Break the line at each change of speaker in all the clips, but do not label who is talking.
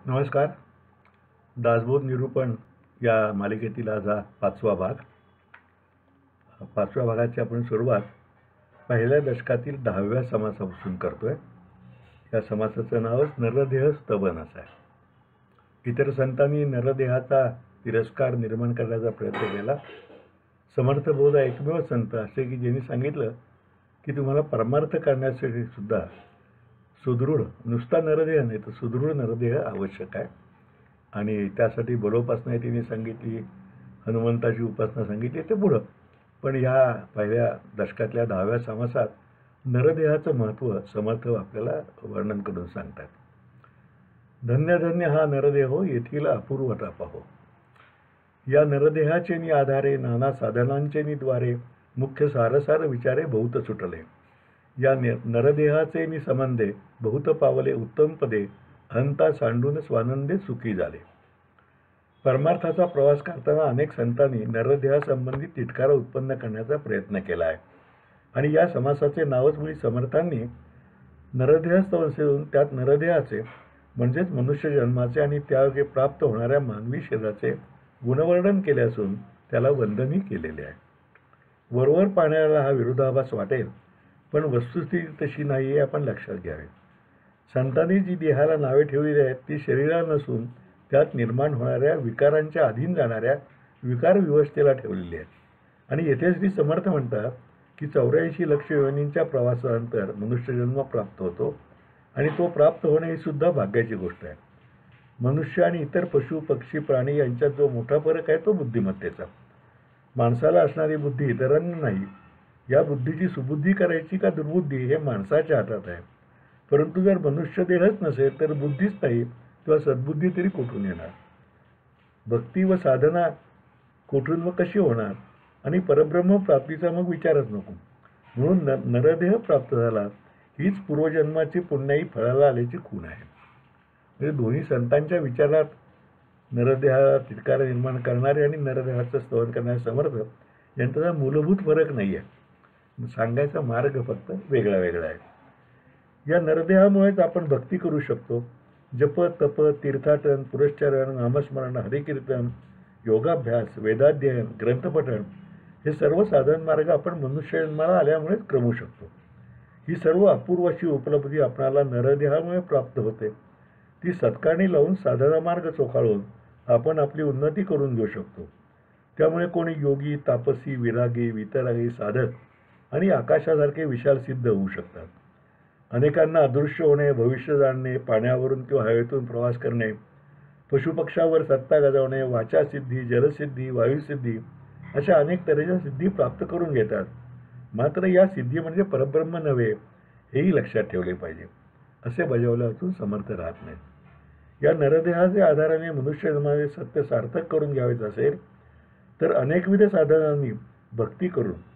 नमस्कार. दासबोध निरूपण या मालिकेतील आज हा 5वा भाग. 5व्या भागाची आपण सुरुवात पहिल्या दशकातील 10व्या समासापासून करतोय. या समासाचं नावच नरदेह स्तवन असं आहे. इतर संतांनी नरदेहाचा तिरस्कार निर्माण करण्याचा प्रयत्न केला. समर्थ बोध एकमेव संत असे की ज्यांनी सांगितलं की तुम्हाला परमार्थ करण्यासाठी सुद्धा सुदृढ नुसता नरदेह नाही तर सुदृढ नरदेह आवश्यक आहे. आणि त्यासाठी बलोपासना तिने सांगितली, हनुमंताची उपासना सांगितली, ते पुढं. पण ह्या पहिल्या दशकातल्या 10व्या समासात नरदेहाचं महत्त्व समर्थ आपल्याला वर्णन करून सांगतात. धन्य धन्य हा नरदेहो येथील अपूर्वता पाहो. या नरदेहाचे नि आधारे नाना साधनांचे नि द्वारे मुख्य सारसार विचारे बहुत सुटले. या नरदेहाचे नि संबंधे बहुत पावले उत्तम पदे अहंता सांडून स्वानंदे सुखी झाले. परमार्थाचा प्रवास करताना अनेक संतांनी नरदेहासंबंधी तिटकारा उत्पन्न करण्याचा प्रयत्न केला आहे. आणि या समासाचे नावच मुळी समर्थांनी नरदेहस्तवन सेवून त्यात नरदेहाचे म्हणजेच मनुष्य जन्माचे आणि त्यायोगे प्राप्त होणाऱ्या मानवी शरीराचे गुणवर्णन केले असून त्याला वंदनही केलेले आहे. वरवर पाहणाऱ्याला हा विरोधाभास वाटेल, पण वस्तुस्थिती तशी नाही हे आपण लक्षात घ्यावे. संतांनी जी देहाला नावे ठेवलेली आहेत ती शरीराला नसून त्यात निर्माण होणाऱ्या विकारांच्या अधीन जाणाऱ्या विकार विवस्थेला ठेवलेली आहेत. आणि येथे श्री समर्थ म्हणतात की 84 लक्ष योनींच्या प्रवासानंतर मनुष्यजन्म प्राप्त होतो आणि तो प्राप्त होणे ही सुद्धा भाग्याची गोष्ट आहे. मनुष्य आणि इतर पशु पक्षी प्राणी यांच्यात जो मोठा फरक आहे तो बुद्धिमत्तेचा. माणसाला असणारी बुद्धी इतरांना नाही. या बुद्धीची सुबुद्धी करायची का दुर्बुद्धी हे माणसाच्या हातात आहे. परंतु जर मनुष्य देहच नसेल तर बुद्धीच नाही, तेव्हा सद्बुद्धी तरी कुठून येणार? भक्ती व साधना कुठून व कशी होणार? आणि परब्रह्म प्राप्तीचा मग विचारच नको. म्हणून नरदेह प्राप्त झाला हीच पूर्वजन्माची पुण्याई फळाला आल्याची खूण आहे. म्हणजे दोन्ही संतांच्या विचारात नरदेहाला तिटकारा निर्माण करणारे आणि नरदेहाचं स्तवन करणारे समर्थ यांचा मूलभूत फरक नाही आहे. सांगायचा मार्ग फक्त वेगळा वेगळा आहे. या नरदेहामुळेच आपण भक्ती करू शकतो. जप तप तीर्थाटन पुरस्चरण नामस्मरण हरिकीर्तन योगाभ्यास वेदाध्ययन ग्रंथपठण हे सर्व साधन मार्ग आपण मनुष्य जन्माला आल्यामुळेच क्रमू शकतो. ही सर्व अपूर्व अशी उपलब्धी आपणाला नरदेहामुळे प्राप्त होते. ती सत्कारणी लावून साधना मार्ग चोखाळून आपण आपली उन्नती करून घेऊ शकतो. त्यामुळे कोणी योगी तापसी विरागी वितरागी साधक आणि आकाशासारखे विशाल सिद्ध होऊ शकतात. अनेकांना अदृश्य होणे भविष्य जाणणे पाण्यावरून किंवा हवेतून प्रवास करणे पशुपक्षावर सत्ता गाजवणे वाचा सिद्धी जलसिद्धी वायुसिद्धी अशा अनेक तऱ्हेच्या सिद्धी प्राप्त करून घेतात. मात्र या सिद्धी म्हणजे परब्रह्म नव्हे हेही लक्षात ठेवले पाहिजे. असे बजावल्यातून समर्थ राहत नाही. या नरदेहाच्या आधाराने मनुष्य जन्माचे सत्य सार्थक करून घ्यावेच असेल तर अनेकविध साधनांनी भक्ती करून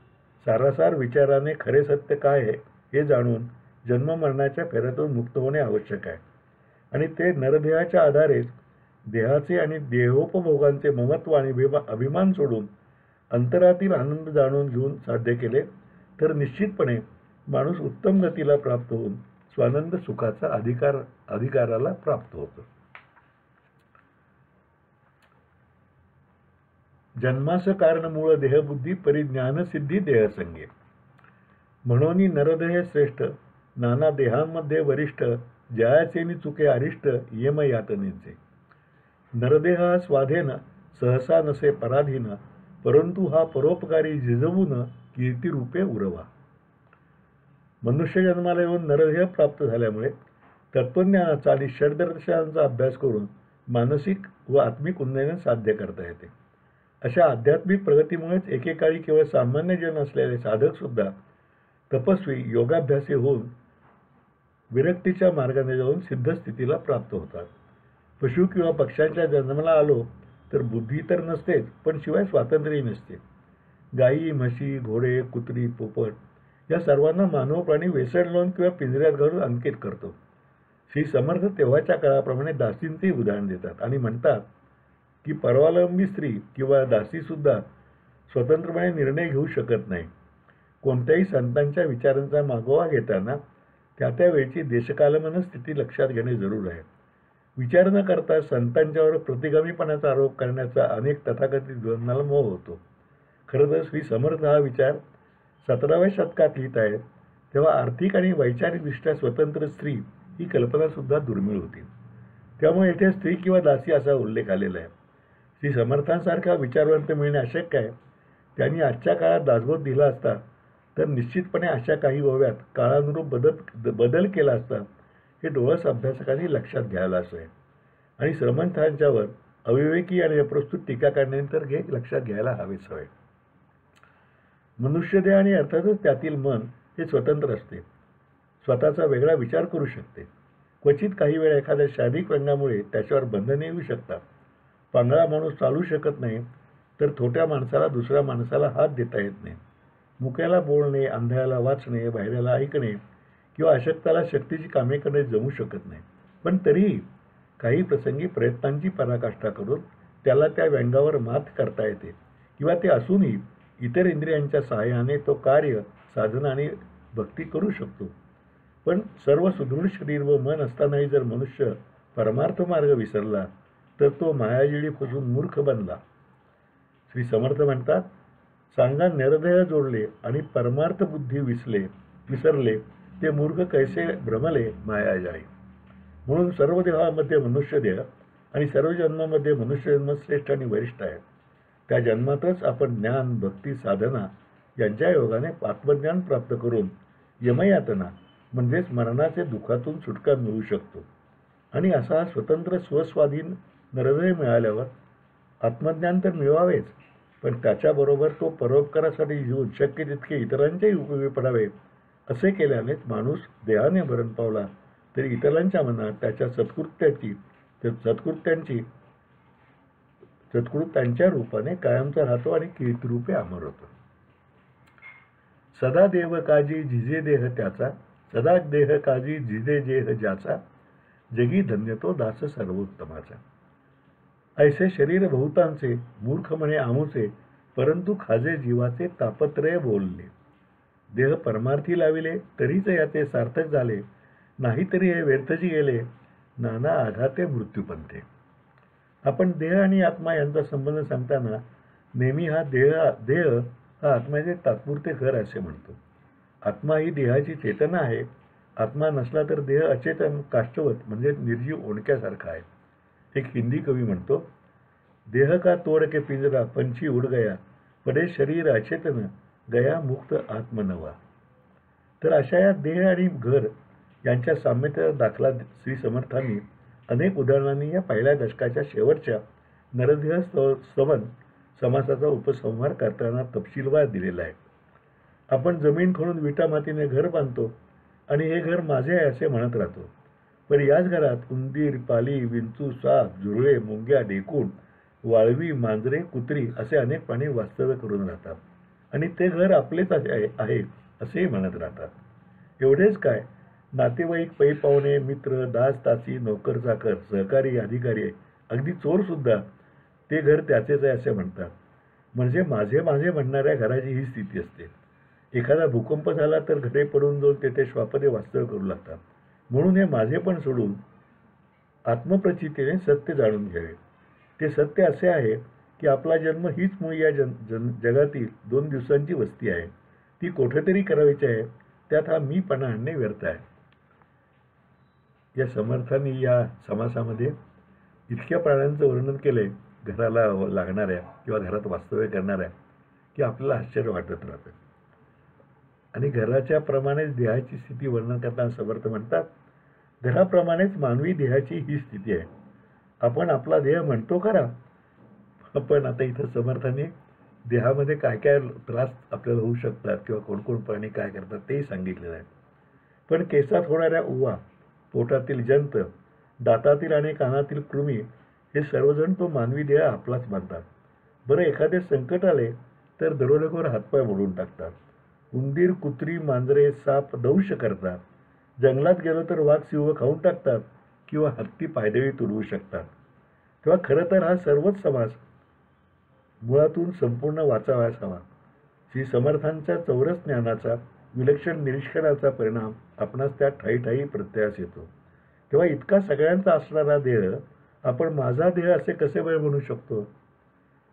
सारासार विचाराने खरे सत्य काय आहे हे जाणून जन्म मरणाच्या फेऱ्यातून मुक्त होणे आवश्यक आहे. आणि ते नरदेहाच्या आधारेच देहाचे आणि देहोपभोगांचे ममत्व आणि अभिमान सोडून अंतरातील आनंद जाणून घेऊन साध्य केले तर निश्चितपणे माणूस उत्तम गतीला प्राप्त होऊन स्वानंद सुखाचा अधिकाराला प्राप्त होतो. जन्मास कारण मूळ देहबुद्धी परिज्ञानसिद्धी देहसंगे. म्हणून नरदेह श्रेष्ठ नाना देहांमध्ये वरिष्ठ जयाचे नि चुके अरिष्ट यम यातनेचे. नरदेह हा स्वाधीन सहसा नसे पराधीन परंतु हा परोपकारी झिजवून कीर्तिरूपे उरवा. मनुष्य जन्माला येऊन नरदेह प्राप्त झाल्यामुळे तत्वज्ञानाचा आणि षड्दर्शनांचा अभ्यास करून मानसिक व आत्मिक उन्नयन साध्य करता येते. अशा आध्यात्मिक प्रगतीमुळेच एकेकाळी केवळ सामान्य जन असलेले साधक सुद्धा तपस्वी योगाभ्यासी होऊन विरक्तीच्या मार्गाने जाऊन सिद्धस्थितीला प्राप्त होतात. पशु किंवा पक्ष्यांच्या जन्माला आलो तर बुद्धी तर नसतेच, पण शिवाय स्वातंत्र्यही नसते. गायी म्हशी घोडे कुत्री पोपट या सर्वांना मानव प्राणी वेसण लावून किंवा पिंजऱ्यात घालून अंकित करतो. श्री समर्थ तेव्हाच्या काळाप्रमाणे दासींचे उदाहरण देतात आणि म्हणतात की परवावलंबी स्त्री किंवा दासीसुद्धा स्वतंत्रपणे निर्णय घेऊ शकत नाही. कोणत्याही संतांच्या विचारांचा मागोवा घेताना त्या वेळची देशकालमान स्थिती लक्षात घेणे जरूर आहे. विचार न करता संतांच्यावर प्रतिगामीपणाचा आरोप करण्याचा अनेक तथाकथित विद्वानांना मोह होतो. खरं तर श्री समर्थ हा विचार 17व्या शतकात लिहित आहेत तेव्हा आर्थिक आणि वैचारिकदृष्ट्या स्वतंत्र स्त्री ही कल्पनासुद्धा दुर्मिळ होती. त्यामुळे येथे स्त्री किंवा दासी असा उल्लेख आलेला आहे. श्री समर्थांसारखा विचारवंत मिळणे अशक्य आहे. त्यांनी आजच्या काळात दासबोध दिला असता तर निश्चितपणे अशा काही ओव्यात काळानुरूप बदल केला असता हे डोळस अभ्यासकांनी लक्षात घ्यायला असे. आणि समर्थांच्यावर अविवेकी आणि अप्रस्तुत टीका काढल्यानंतर हे लक्षात घ्यायला हवेच हवे. मनुष्यदेह आणि अर्थातच त्यातील मन हे स्वतंत्र असते, स्वतःचा वेगळा विचार करू शकते. क्वचित काही वेळा एखाद्या शारीरिक रंगामुळे त्याच्यावर बंधने येऊ शकतात. पांगळा माणूस चालू शकत नाही तर थोट्या माणसाला दुसऱ्या माणसाला हात देता येत नाही. मुक्याला बोलणे, अंधायाला वाचणे, बाहेरला ऐकणे किंवा अशक्ताला शक्तीची कामे करणे जमू शकत नाही. पण तरीही काही प्रसंगी प्रयत्नांची पराकाष्ठा करून त्याला त्या व्यंगावर मात करता येते किंवा ते असूनही इतर इंद्रियांच्या सहाय्याने तो कार्य, साधना आणि भक्ती करू शकतो. पण सर्व सुदृढ शरीर व मन असतानाही जर मनुष्य परमार्थ मार्ग विसरला तर तो मायाजिडी फसून मूर्ख बनला. श्री समर्थ म्हणतात, सांगा निरदेह जोडले आणि परमार्थ बुद्धी विसरले ते मूर्ख कैसे भ्रमले मायाजाळी. म्हणून सर्व देहामध्ये मनुष्यदेह आणि सर्व जन्मामध्ये मनुष्यजन्म श्रेष्ठ आणि वरिष्ठ आहे. त्या जन्मातच आपण ज्ञान, भक्ती, साधना यांच्या योगाने आत्मज्ञान प्राप्त करून यमयातना म्हणजेच मरणाचे दुःखातून सुटका मिळू शकतो. आणि असा हा स्वतंत्र स्वस्वाधीन नरदेह मिळाल्यावर आत्मज्ञान तर मिळवावेच, पण त्याच्याबरोबर तो परोपकारासाठी जीवन शक्य तितके इतरांच्याही उपयोगी पडावे. असे केल्यानेच माणूस देहाने मरण पावला तरी इतरांच्या मनात त्याच्या सत्कृत्यांच्या रूपाने कायमचा राहतो आणि कीर्तिरूपे अमर होतो. सदा देव काजी झिजे देह त्याचा, सदा देह काजी झिजे जेह ज्याचा, जगी धन्य तो दास सर्वोत्तमाचा. ऐसे शरीर बहुतांचे, मूर्ख म्हणे आमुचे, परंतु खाजे जीवाचे तापत्रय बोलले. देह परमार्थी लाविले तरीच याचे सार्थक झाले, नाहीतरी हे व्यर्थची गेले, नाना आघाते मृत्यूपंथे. आपण देह आणि आत्मा यांचा संबंध सांगताना नेहमी हा देह हा आत्म्याचे तात्पुरते घर असे म्हणतो. आत्मा ही देहाची चेतना आहे. आत्मा नसला तर देह अचेतन, काष्ठवत म्हणजे निर्जीव ओंडक्यासारखा आहे. एक हिंदी कवी म्हणतो, देह का तोड के पिंजरा पंछी उड गया, पडे शरीर अचेतन गया मुक्त आत्मनवा. तर अशा या देह आणि घर यांच्या साम्यतेचा दाखला श्री समर्थांनी अनेक उदाहरणांनी या पहिल्या दशकाच्या शेवटच्या नरदेह स्तवन समासाचा उपसंहार करताना तपशीलवार दिलेला आहे. आपण जमीन खणून विटा मातीने घर बांधतो आणि हे घर माझे आहे असे म्हणत राहतो. पण याच घरात उंदीर, पाली, विंचू, साप, झुरळे, मुंग्या, ढेकूण, वाळवी, मांजरे, कुत्री असे अनेक प्राणी वास्तव्य करून राहतात आणि ते घर आपलेच आहे असेही म्हणत राहतात. एवढेच काय, नातेवाईक, पै पाहुणे, मित्र, दास दासी, नोकर चाकर, सहकारी, अधिकारी, अगदी चोरसुद्धा ते घर त्याचेच आहे असे म्हणतात. म्हणजे माझे माझे म्हणणाऱ्या घराची ही स्थिती असते. एखादा भूकंप झाला तर घरे पडून जाऊन तेथे श्वापदे वास्तव्य करू लागतात. म्हणून हे माझे पण सोडून आत्मप्रचितीने सत्य जाणून घ्यावे. ते सत्य असे आहे की आपला जन्म हीच मूळ या जगातील 2 दिवसांची वस्ती आहे. ती कोठेतरी करायची आहे. त्यात हा मीपणा आणणे व्यर्थ आहे. या समर्थांनी या समासामध्ये इतक्या प्राण्यांचं वर्णन केले घराला लागणाऱ्या किंवा घरात वास्तव्य करणाऱ्या की आपल्याला आश्चर्य वाटत राहतं. आणि घराच्या प्रमाणेच देहाची स्थिती वर्णन करताना समर्थ म्हणतात, घराप्रमाणेच मानवी देहाची ही स्थिती आहे. आपण आपला देह म्हणतो खरा, पण आता इथं समर्थांनी देहामध्ये काय काय त्रास आपल्याला होऊ शकतात किंवा कोणकोण प्राणी काय करतात तेही सांगितलेलं आहे. पण केसात होणाऱ्या उवा, पोटातील जंत, दातातील आणि कानातील कृमी हे सर्वजण तो मानवी देह आपलाच मानतात. बरं, एखादे संकट आले तर दरोडेखोर हातपाय मोडून टाकतात. उंदीर, कुत्री, मांजरे, साप दंश करतात. जंगलात गेलो तर वाघ सिंह खाऊन टाकतात किंवा हत्ती पायदळी तुडवू शकतात. तेव्हा खरं तर हा सर्वच समास मुळातून संपूर्ण वाचावयास हवा. श्री समर्थांच्या चौरस ज्ञानाचा, विलक्षण निरीक्षणाचा परिणाम आपणास त्या ठायी ठायी प्रत्ययास येतो. तेव्हा इतका सगळ्यांचा असणारा देह आपण माझा देह असे कसे वेळ म्हणू शकतो?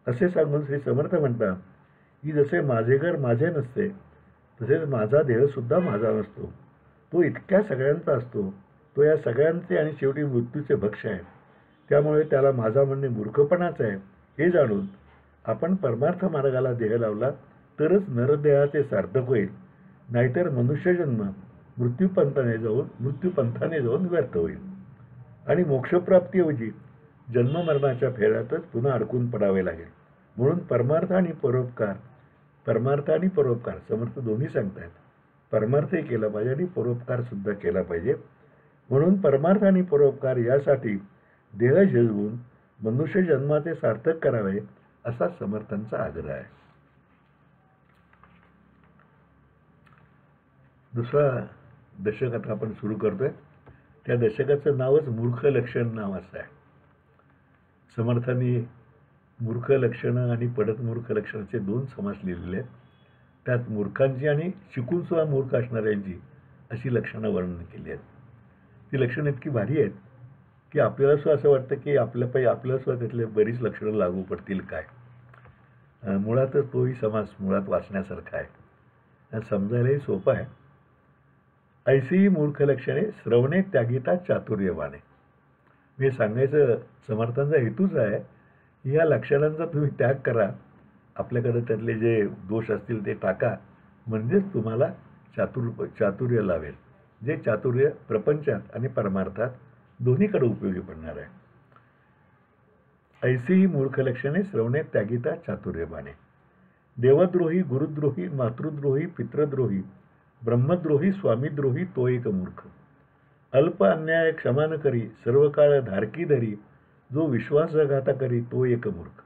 असे सांगून श्री समर्थ म्हणतात की जसे माझे घर माझे नसते तसेच माझा देहसुद्धा माझा नसतो. तो इतक्या सगळ्यांचा असतो. तो या सगळ्यांचे आणि शेवटी मृत्यूचे भक्ष आहे. त्यामुळे त्याला माझा म्हणणे मूर्खपणाच आहे हे जाणून आपण परमार्थ मार्गाला देह लावला तरच नरदेहाचे सार्थक होईल. नाहीतर मनुष्यजन्म मृत्यूपंथाने जाऊन व्यर्थ होईल आणि मोक्षप्राप्तीऐवजी जन्ममरणाच्या फेऱ्यातच पुन्हा अडकून पडावे लागेल. म्हणून परमार्थ आणि परोपकार समर्थ दोन्ही सांगतायत. परमार्थही केला पाहिजे आणि परोपकार सुद्धा केला पाहिजे. म्हणून परमार्थ आणि परोपकार यासाठी देह झिजवून मनुष्य जन्माचे सार्थक करावे असा समर्थांचा आग्रह आहे. दुसरा दशक आता आपण सुरू करतोय. त्या दशकाचं नावच मूर्ख लक्षण नाव असं आहे. समर्थांनी मूर्ख लक्षणं आणि पडत मूर्ख लक्षणाचे 2 समास लिहिलेले आहेत. त्यात मूर्खांची आणि शिकून सुद्धा मूर्ख असणाऱ्यांची अशी लक्षणं वर्णन केली आहेत. ती लक्षणं इतकी भारी आहेत की आपल्याला सुद्धा असं वाटतं की आपल्याला सुद्धा त्यातले बरीच लक्षणं लागू पडतील काय. मुळातच तोही समास मुळात वाचण्यासारखा आहे. समजायलाही सोपं आहे. ऐशी मूर्ख लक्षणे श्रवणे त्यागिता चातुर्यवाने. मी सांगायचं समर्थांचा हेतूच आहे की या लक्षणांचा तुम्ही त्याग करा. आपल्याकडे त्यातले जे दोष असतील ते टाका. म्हणजेच तुम्हाला चातुर्य लावेल. जे चातुर्य प्रपंचात आणि परमार्थात दोन्हीकडे उपयोगी पडणार आहे. ऐसी ही मूर्ख लक्षणे श्रवणे त्यागिता चातुर्यवाने. देवद्रोही, गुरुद्रोही, मातृद्रोही, पितृद्रोही, ब्रह्मद्रोही, स्वामीद्रोही तो एक मूर्ख. अल्प अन्याय क्षमा न करी, सर्व काळ धारकी धरी, जो विश्वासघाता करी तो एक मूर्ख.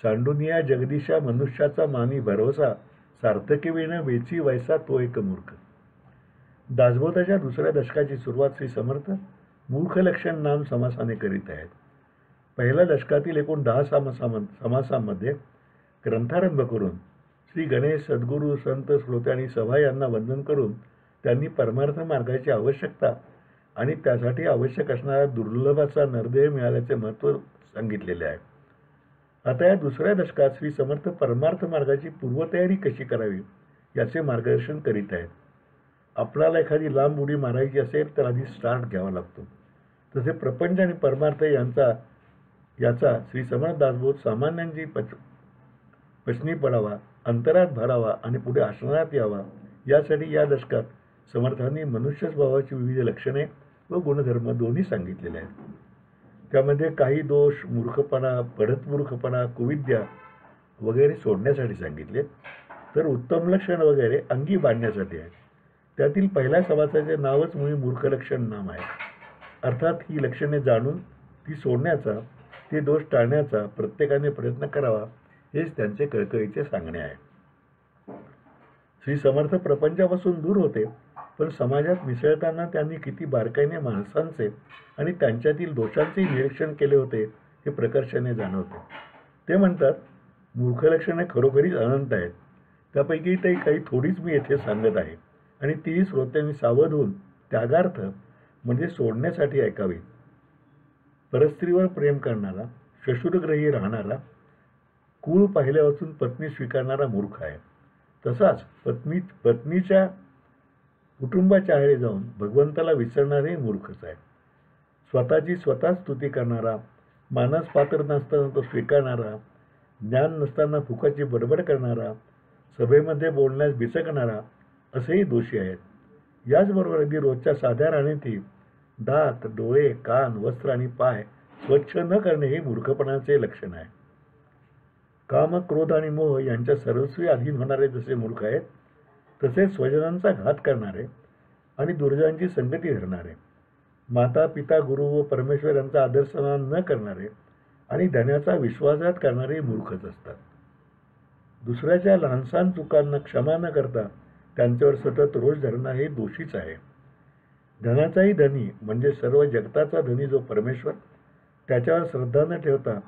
सांडुनिया जगदीशा मनुष्याचा मानी भरवसा, सार्थकी विण वेची वैसा तो एक मूर्ख. दासबोधाच्या 2ऱ्या दशकाची सुरुवात श्री समर्थ मूर्ख लक्षण नाम समासाने करीत आहेत. पहिल्या दशकातील एकूण 10 समासांमध्ये ग्रंथारंभ करून श्री गणेश, सद्गुरू, संत, श्रोते आणि सभा यांना वंदन करून त्यांनी परमार्थ मार्गाची आवश्यकता आणि त्यासाठी आवश्यक असणारा दुर्लभाचा नरदेह मिळाल्याचे महत्त्व सांगितलेले आहे. आता या 2ऱ्या दशकात श्री समर्थ परमार्थ मार्गाची पूर्वतयारी कशी करावी याचे मार्गदर्शन करीत आहेत. आपल्याला एखादी लांब उडी मारायची असेल तर आधी स्टार्ट घ्यावा लागतो. तसे प्रपंच आणि परमार्थ याचा श्री समर्थ दासबोध सामान्यांची पचनी पडावा, अंतरात भरावा आणि पुढे आचरणात यावा यासाठी या दशकात समर्थांनी मनुष्य स्वभावाची विविध लक्षणे व गुणधर्म दोन्ही सांगितलेले आहेत. त्यामध्ये काही दोष, मूर्खपणा, पढत मूर्खपणा, कुविद्या वगैरे सोडण्यासाठी सांगितले, तर उत्तम लक्षण वगैरे अंगी बांधण्यासाठी आहे. त्यातील पहिल्या समासाचे नावच मुळी मूर्ख लक्षण नाम आहे. अर्थात ही लक्षणे जाणून ती सोडण्याचा, ते दोष टाळण्याचा प्रत्येकाने प्रयत्न करावा हेच त्यांचे कळकळीचे सांगणे आहे. श्री समर्थ प्रपंचापासून दूर होते, पण समाजात मिसळताना त्यांनी किती बारकाईने माणसांचे आणि त्यांच्यातील दोषांचे निरीक्षण केले होते हे प्रकर्षाने जाणवते. ते म्हणतात, मूर्ख लक्षणे खरोखरीच अनंत आहेत. त्यापैकी काही थोडीच मी येथे सांगत आहे आणि तीही श्रोत्यांनी सावध होऊन त्यागार्थ म्हणजे सोडण्यासाठी ऐकावी. परस्त्रीवर प्रेम करणारा, श्वशुरग्रही राहणारा, कुळ पाहिल्यापासून पत्नी स्वीकारणारा मूर्ख आहे. तसाच पत्नीच्या कुटुंबाच्या आहारी जाऊन भगवंताला विसरणारही मूर्खच आहे. स्वतःची स्वतः स्तुती करणारा, मानस पात्र नसताना तो स्वीकारणारा, ज्ञान नसताना फुकाची बडबड करणारा, सभेमध्ये बोलण्यास बिचकणारा असेही दोषी आहेत. याचबरोबर अगदी रोजच्या साध्या राहणीतही दात, डोळे, कान, वस्त्र आणि पाय स्वच्छ न करणे हे मूर्खपणाचे लक्षण आहे. काम, क्रोध आणि मोह यांच्या सर्वस्वी अधीन होणारे जसे मूर्ख आहेत, तसेच स्वजनांचा घात करणारे आणि दुर्जनांची संगती धरणारे, माता, पिता, गुरु व परमेश्वर यांचा आदरसन्मान न करणारे आणि धनाचा विश्वासघात करणारे मूर्खच असतात. दुसऱ्याच्या लहानसहान चुकांना क्षमा न करता त्यांच्यावर सतत रोष धरणं हे दोषीच आहे. धनाचाही धनी म्हणजे सर्व जगताचा धनी जो परमेश्वर, त्याच्यावर श्रद्धा न ठेवता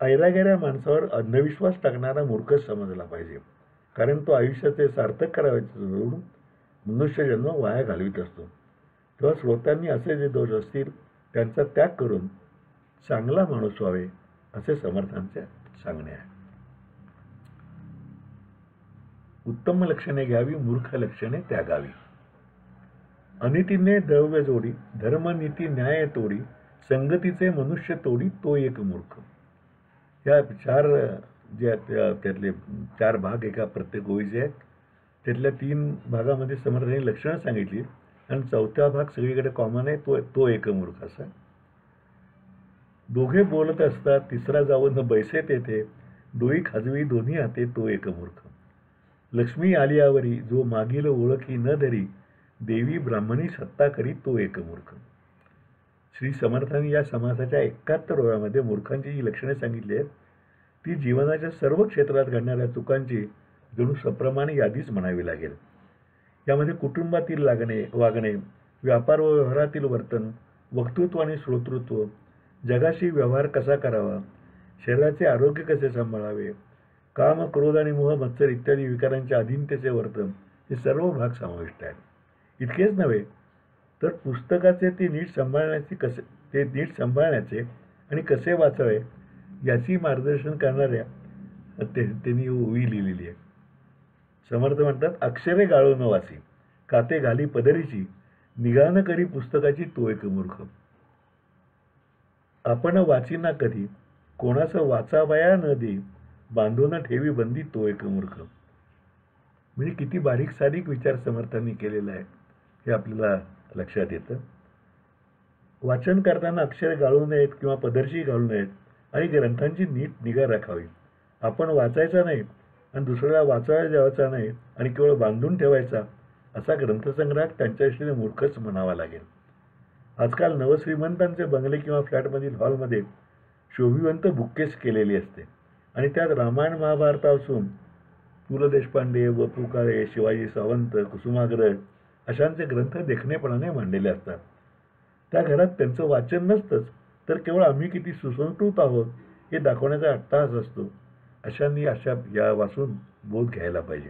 ऐरागेऱ्या माणसावर अंधविश्वास टाकणारा मूर्खच समजला पाहिजे. कारण तो आयुष्याचे सार्थक करायचे सोडून मनुष्य जन्म वाया घालवित असतो. तेव्हा श्रोत्यांनी असे जे दोष असतील त्यांचा त्याग करून चांगला माणूस व्हावे असे समर्थांचे सांगणे आहे. उत्तम लक्षणे घ्यावी, मूर्ख लक्षणे त्यागावी. अनितीने द्रव्य जोडी, धर्म नीती न्याय तोडी, संगतीचे मनुष्य तोडी तो एक मूर्ख. या चार जे त्यातले 4 भाग एका प्रत्येक ओळीचे आहेत. त्यातल्या 3 भागामध्ये समर्थांनी लक्षणं सांगितली आणि 4था भाग सगळीकडे कॉमन आहे, तो एक मूर्ख असा. दोघे बोलत असतात, तिसरा जाऊन बैसे तेथे, डोई खाजवी दोन्ही हाते तो एक मूर्ख. लक्ष्मी आलियावरी, जो मागील ओळखी न धरी, देवी ब्राह्मणी सत्ता करी तो एक मूर्ख. श्री समर्थांनी या समासाच्या 71 ओव्यामध्ये मूर्खांची जी लक्षणे सांगितली आहेत ती जीवनाच्या सर्व क्षेत्रात घडणाऱ्या चुकांची जणू सप्रमाणे यादीच म्हणावी लागेल. यामध्ये कुटुंबातील वागणे, व्यापार व व्यवहारातील वर्तन, वक्तृत्व आणि श्रोतृत्व, जगाशी व्यवहार कसा करावा, शरीराचे आरोग्य कसे सांभाळावे, काम, क्रोध आणि मोह, मत्सर इत्यादी विकारांच्या अधीनतेचे वर्तन हे सर्व भाग समाविष्ट आहेत. इतकेच नव्हे तर पुस्तकाचे ते नीट सांभाळण्याचे आणि कसे वाचावे याची मार्गदर्शन करणाऱ्या त्यांनी ओवी लिहिलेली आहे. समर्थ म्हणतात, अक्षरे गाळो न वासी, काते घाली पदरीची, निगान करी पुस्तकाची तो एक मूर्ख. आपण वाचिना कधी, कोणास वाचावया न दे, बांधून ठेवी बंदी तो एक मूर्ख. म्हणजे किती बारीक सारीक विचार समर्थांनी केलेला आहे हे आपल्याला लक्षात येतं. वाचन करताना अक्षरे गाळू नयेत किंवा पदरशी घालू नयेत आणि ग्रंथांची नीट निगा राखावी. आपण वाचायचा नाही आणि दुसऱ्याला वाचायला द्यायचा नाही आणि केवळ बांधून ठेवायचा असा ग्रंथसंग्रह त्यांच्याशी मूर्खच म्हणावा लागेल. आजकाल नवश्रीमंतांचे बंगले किंवा फ्लॅटमधील हॉलमध्ये शोभिवंत बुककेस केलेली असते आणि त्यात रामायण महाभारतापासून पु ल देशपांडे, व पु काळे, शिवाजी सावंत, कुसुमाग्रज अशांचे ग्रंथ देखणेपणाने मांडलेले असतात. त्या घरात त्यांचं वाचन नसतंच, तर केवळ आम्ही किती सुसंस्कृत आहोत हे दाखवण्याचा अट्टहास असतो. अशांनी या वाचून बोध घ्यायला पाहिजे.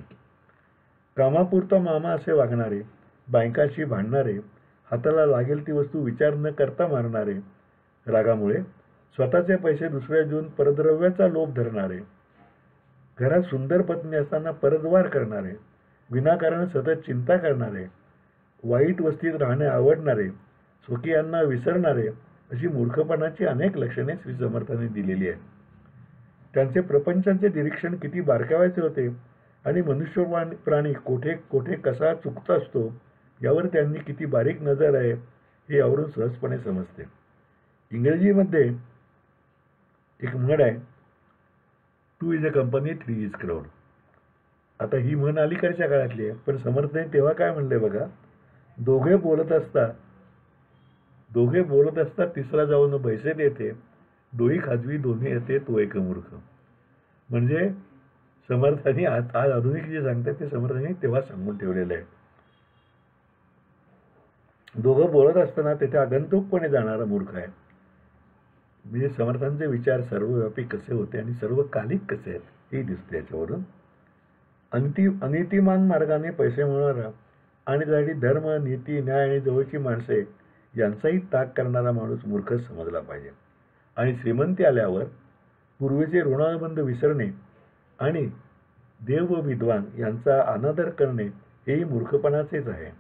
कामापुरता मामा असे वागणारे, बायकाशी भांडणारे, हाताला लागेल ती वस्तू विचार न करता मारणारे, रागामुळे स्वतःचे पैसे दुसऱ्या देऊन परद्रव्याचा लोभ धरणारे, घरात सुंदर पत्नी असताना परद्वार करणारे, विनाकारण सतत चिंता करणारे, वाईट वस्तीत राहणे आवडणारे, स्वकीयांना विसरणारे अशी मूर्खपणाची अनेक लक्षणे श्री समर्थांनी दिलेली आहेत. त्यांचे प्रपंचांचे निरीक्षण किती बारकावायचे होते आणि मनुष्य प्राणी कोठे कोठे कसा चुकत असतो यावर त्यांनी किती बारीक नजर आहे हे यावरून सहजपणे समजते. इंग्रजीमध्ये एक म्हण आहे, 2 is a company, 3 is crowd. आता ही म्हण अलीकडच्या काळातली आहे, पण समर्थांनी तेव्हा काय म्हणले बघा, दोघे बोलत असतात तिसरा जाऊन बैसे देते, डोई खाजवी दोन्ही येते तो एक मूर्ख. म्हणजे समर्थांनी आज आधुनिक जे सांगतात ते समर्थांनी तेव्हा सांगून ठेवलेलं आहे. दोघं बोलत असताना तेथे आगंतुकपणे जाणारा मूर्ख आहे. म्हणजे समर्थांचे विचार सर्वव्यापी कसे होते आणि सर्वकालिक कसे आहेत हे दिसते याच्यावरून. अनितिमान मार्गाने पैसे मिळवणारा आणि त्यासाठी धर्म, नीती, न्याय आणि जवळची माणसे यांचाही त्याग करणारा माणूस मूर्खच समजला पाहिजे. आणि श्रीमंती आल्यावर पूर्वीचे ऋणानुबंध विसरणे आणि देव व विद्वान यांचा अनादर करणे हेही मूर्खपणाचेच आहे.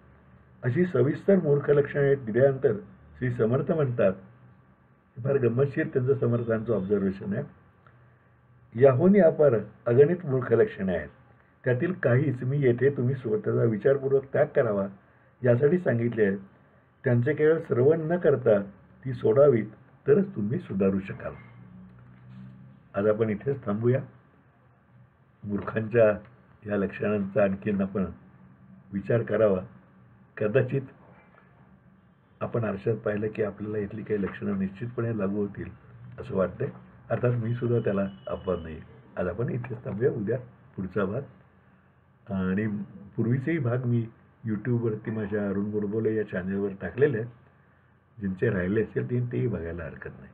अशी सविस्तर मूर्ख लक्षणे दिल्यानंतर श्री समर्थ म्हणतात, फार गंमतशीर त्यांचं समर्थांचं ऑब्झर्वेशन आहे, याहून अपार अगणित मूर्ख लक्षणे आहेत. त्यातील काहीच मी येथे तुम्ही स्वतःचा विचारपूर्वक त्याग करावा यासाठी सांगितले आहेत. त्यांचे केवळ श्रवण न करता ती सोडावीत तरच तुम्ही सुधारू शकाल. आज आपण इथेच थांबूया. मूर्खांच्या या लक्षणांचा आणखीन आपण विचार करावा. कदाचित आपण आरशात पाहिलं की आपल्याला इथली काही लक्षणं निश्चितपणे लागू होतील असं वाटतंय. अर्थात मी सुद्धा त्याला अपवाद नाही. आज आपण इथेच थांबूया. उद्या पुढचा भाग आणि पूर्वीचेही भाग मी यूट्यूबवरती माझ्या अरुण गोडबोले या चॅनलवर टाकलेले आहेत. ज्यांचे राहिले असेल तेही बघायला हरकत नाही.